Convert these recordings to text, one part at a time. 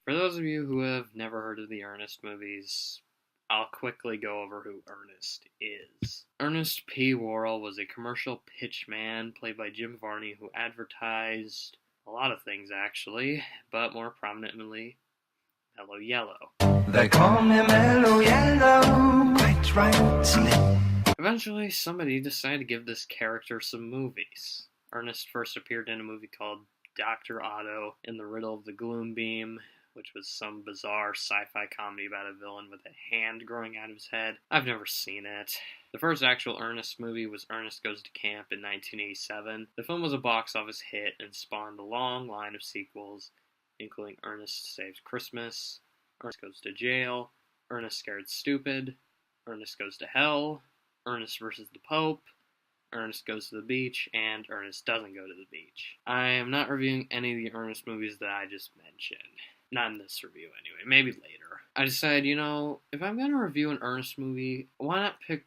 For those of you who have never heard of the Ernest movies, I'll quickly go over who Ernest is. Ernest P. Worrell was a commercial pitchman played by Jim Varney who advertised a lot of things actually, but more prominently, Mellow Yellow. They call me Mellow Yellow, quite rightly. Eventually, somebody decided to give this character some movies. Ernest first appeared in a movie called Dr. Otto in the Riddle of the Gloom Beam, which was some bizarre sci-fi comedy about a villain with a hand growing out of his head. I've never seen it. The first actual Ernest movie was Ernest Goes to Camp in 1987. The film was a box office hit and spawned a long line of sequels, including Ernest Saves Christmas, Ernest Goes to Jail, Ernest Scared Stupid, Ernest Goes to Hell, Ernest vs. the Pope, Ernest Goes to the Beach, and Ernest Doesn't Go to the Beach. I am not reviewing any of the Ernest movies that I just mentioned. Not in this review, anyway. Maybe later. I decided, if I'm going to review an Ernest movie, why not pick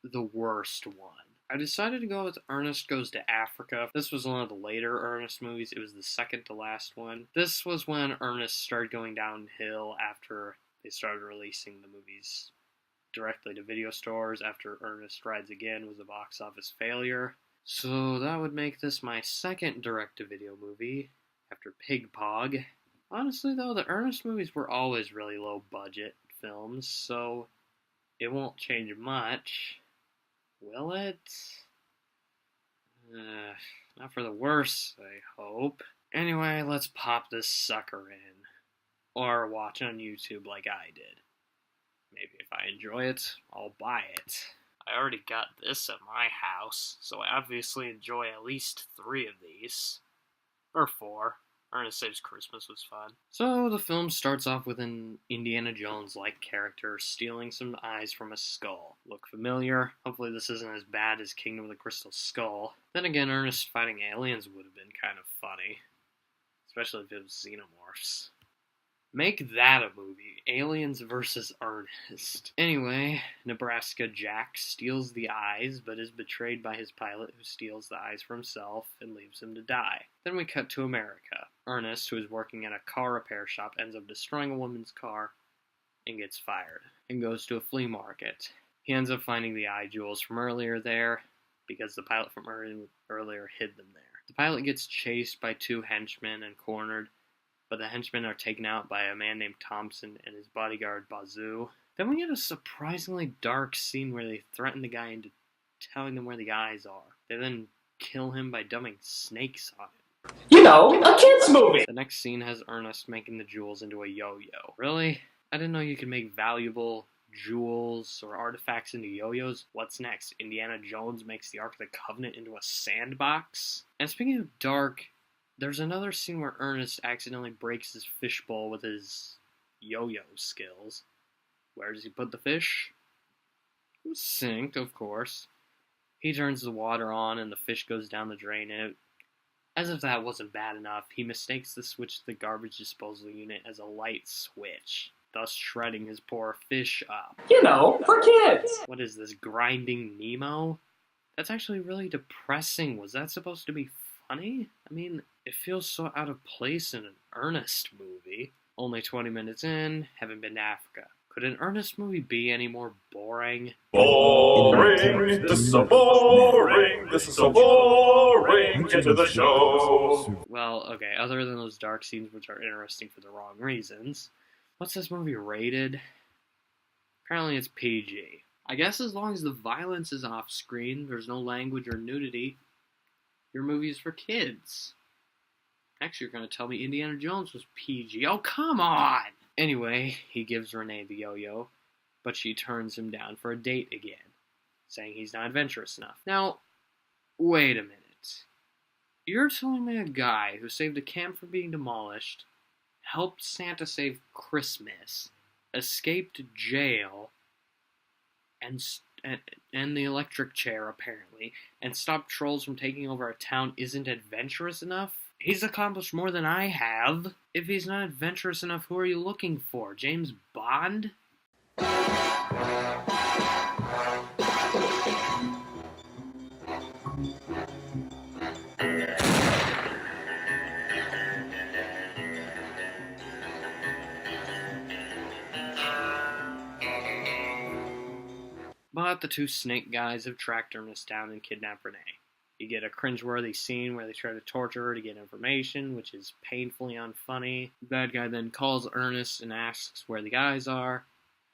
the worst one? I decided to go with Ernest Goes to Africa. This was one of the later Ernest movies. It was the second to last one. This was when Ernest started going downhill after they started releasing the movies directly to video stores after Ernest Rides Again was a box office failure. So that would make this my second direct-to-video movie after Pig Pog. Honestly, though, the Ernest movies were always really low-budget films, so it won't change much, will it? Not for the worse, I hope. Anyway, let's pop this sucker in. Or watch on YouTube like I did. Maybe if I enjoy it, I'll buy it. I already got this at my house, so I obviously enjoy at least 3 of these. Or 4. Ernest Saves Christmas was fun. So the film starts off with an Indiana Jones-like character stealing some eyes from a skull. Look familiar? Hopefully this isn't as bad as Kingdom of the Crystal Skull. Then again, Ernest fighting aliens would have been kind of funny. Especially if it was xenomorphs. Make that a movie. Aliens vs. Ernest. Anyway, Nebraska Jack steals the eyes, but is betrayed by his pilot who steals the eyes for himself and leaves him to die. Then we cut to America. Ernest, who is working at a car repair shop, ends up destroying a woman's car and gets fired, and goes to a flea market. He ends up finding the eye jewels from earlier there, because the pilot from earlier hid them there. The pilot gets chased by 2 henchmen and cornered, but the henchmen are taken out by a man named Thompson and his bodyguard Bazoo. Then we get a surprisingly dark scene where they threaten the guy into telling them where the eyes are. They then kill him by dumping snakes on him. A kid's movie! The next scene has Ernest making the jewels into a yo-yo. Really? I didn't know you could make valuable jewels or artifacts into yo-yos. What's next? Indiana Jones makes the Ark of the Covenant into a sandbox? And speaking of dark, there's another scene where Ernest accidentally breaks his fishbowl with his yo-yo skills. Where does he put the fish? It was synced, of course. He turns the water on and the fish goes down the drain, and as if that wasn't bad enough, he mistakes the switch to the garbage disposal unit as a light switch, thus shredding his poor fish up. For kids! What is this, Grinding Nemo? That's actually really depressing. Was that supposed to be funny? I mean, it feels so out of place in an Ernest movie. Only 20 minutes in, haven't been to Africa. Could an Ernest movie be any more boring? Boring, this is so boring, this is so boring, get to the show. Well, okay, other than those dark scenes which are interesting for the wrong reasons, what's this movie rated? Apparently it's PG. I guess as long as the violence is off screen, there's no language or nudity, your movie is for kids. Actually, you're going to tell me Indiana Jones was PG. Oh, come on! Anyway, he gives Renee the yo-yo, but she turns him down for a date again, saying he's not adventurous enough. Now, wait a minute. You're telling me a guy who saved a camp from being demolished, helped Santa save Christmas, escaped jail, and the electric chair, apparently, and stopped trolls from taking over a town isn't adventurous enough? He's accomplished more than I have. If he's not adventurous enough, who are you looking for? James Bond? But the two snake guys have tracked Ernest down and kidnapped Renee. You get a cringeworthy scene where they try to torture her to get information, which is painfully unfunny. The bad guy then calls Ernest and asks where the guys are.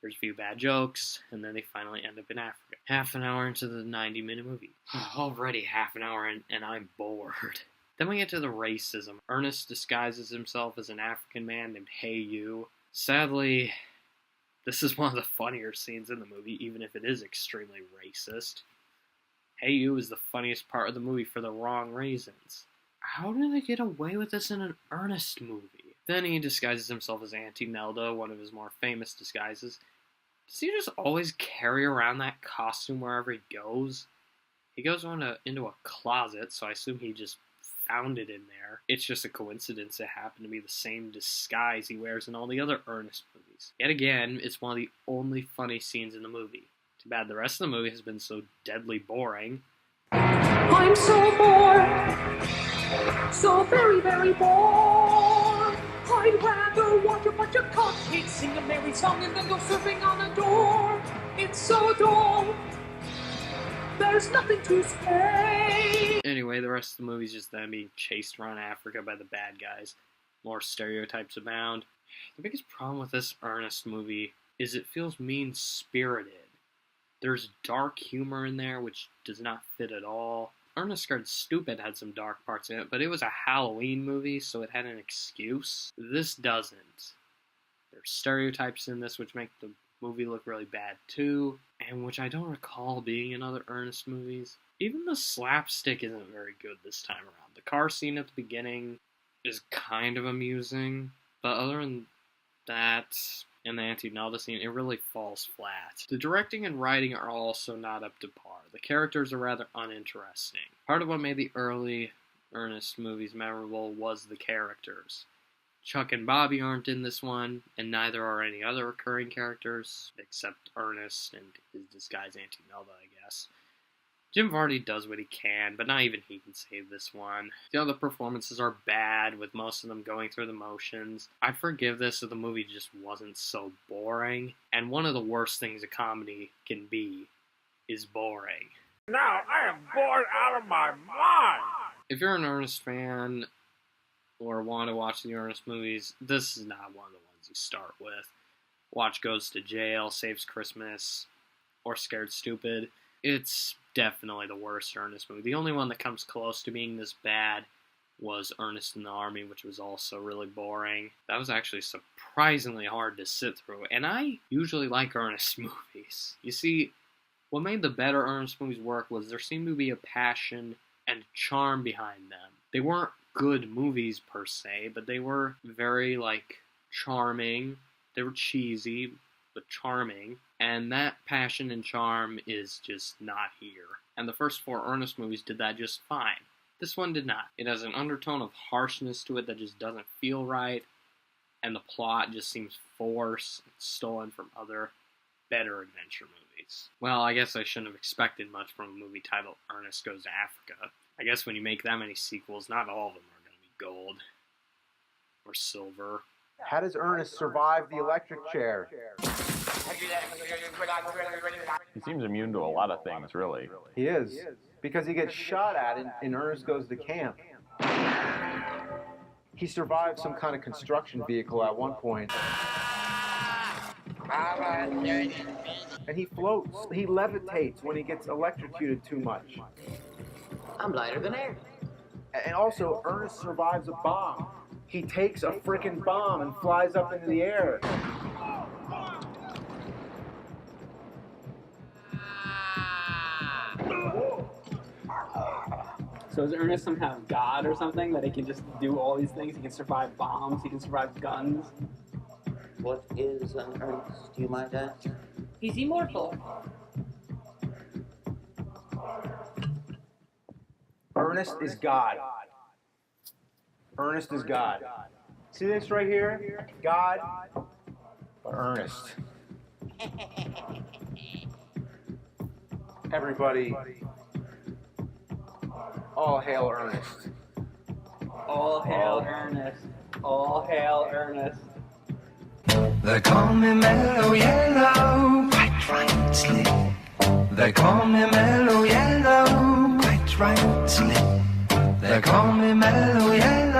There's a few bad jokes, and then they finally end up in Africa. Half an hour into the 90-minute movie. Already half an hour in, and I'm bored. Then we get to the racism. Ernest disguises himself as an African man named Hey You. Sadly, this is one of the funnier scenes in the movie, even if it is extremely racist. Hey You is the funniest part of the movie for the wrong reasons. How did they get away with this in an Ernest movie? Then he disguises himself as Auntie Nelda, one of his more famous disguises. Does he just always carry around that costume wherever he goes? He goes into a closet, so I assume he just found it in there. It's just a coincidence it happened to be the same disguise he wears in all the other Ernest movies. Yet again, it's one of the only funny scenes in the movie. Too bad the rest of the movie has been so deadly boring. I'm so bored. So very, very bored. I'd rather watch a bunch of cupcakes sing a merry song and then go surfing on a door. It's so dull. There's nothing to say. Anyway, the rest of the movie is just them being chased around Africa by the bad guys. More stereotypes abound. The biggest problem with this Ernest movie is it feels mean-spirited. There's dark humor in there, which does not fit at all. Ernest Goes Stupid had some dark parts in it, but it was a Halloween movie, so it had an excuse. This doesn't. There's stereotypes in this which make the movie look really bad too, and which I don't recall being in other Ernest movies. Even the slapstick isn't very good this time around. The car scene at the beginning is kind of amusing, but other than that, and the Auntie Nelda scene, it really falls flat. The directing and writing are also not up to par. The characters are rather uninteresting. Part of what made the early Ernest movies memorable was the characters. Chuck and Bobby aren't in this one, and neither are any other recurring characters, except Ernest and his disguised Auntie Nelda, I guess. Jim Varney does what he can, but not even he can save this one. The other performances are bad, with most of them going through the motions. I'd forgive this if the movie just wasn't so boring. And one of the worst things a comedy can be is boring. Now I am bored out of my mind. If you're an Ernest fan, or want to watch the Ernest movies, this is not one of the ones you start with. Watch Goes to Jail, Saves Christmas, or Scared Stupid. It's definitely the worst Ernest movie. The only one that comes close to being this bad was Ernest in the Army, which was also really boring. That was actually surprisingly hard to sit through, and I usually like Ernest movies. You see, what made the better Ernest movies work was there seemed to be a passion and charm behind them. They weren't good movies per se, but they were very, charming. They were cheesy, but charming. And that passion and charm is just not here. And the first 4 Ernest movies did that just fine. This one did not. It has an undertone of harshness to it that just doesn't feel right. And the plot just seems forced and stolen from other, better adventure movies. Well, I guess I shouldn't have expected much from a movie titled Ernest Goes to Africa. I guess when you make that many sequels, not all of them are going to be gold. Or silver. How does Ernest survive the electric chair? He seems immune to a lot of things, really. He is, because he gets shot at in Ernest Goes to Camp. He survived some kind of construction vehicle at one point. And he floats. He levitates when he gets electrocuted too much. I'm lighter than air. And also, Ernest survives a bomb. He takes a freaking bomb and flies up into the air. So is Ernest some kind of god or something that he can just do all these things? He can survive bombs, he can survive guns. What is an Ernest, you might ask? He's immortal. Ernest is God. Ernest is God. See this right here? God, but Ernest. Everybody, all hail Ernest. All hail Ernest. All hail Ernest. They call me Mellow Yellow, quite rightly. They call me Mellow Yellow, quite rightly. They call me Mellow Yellow.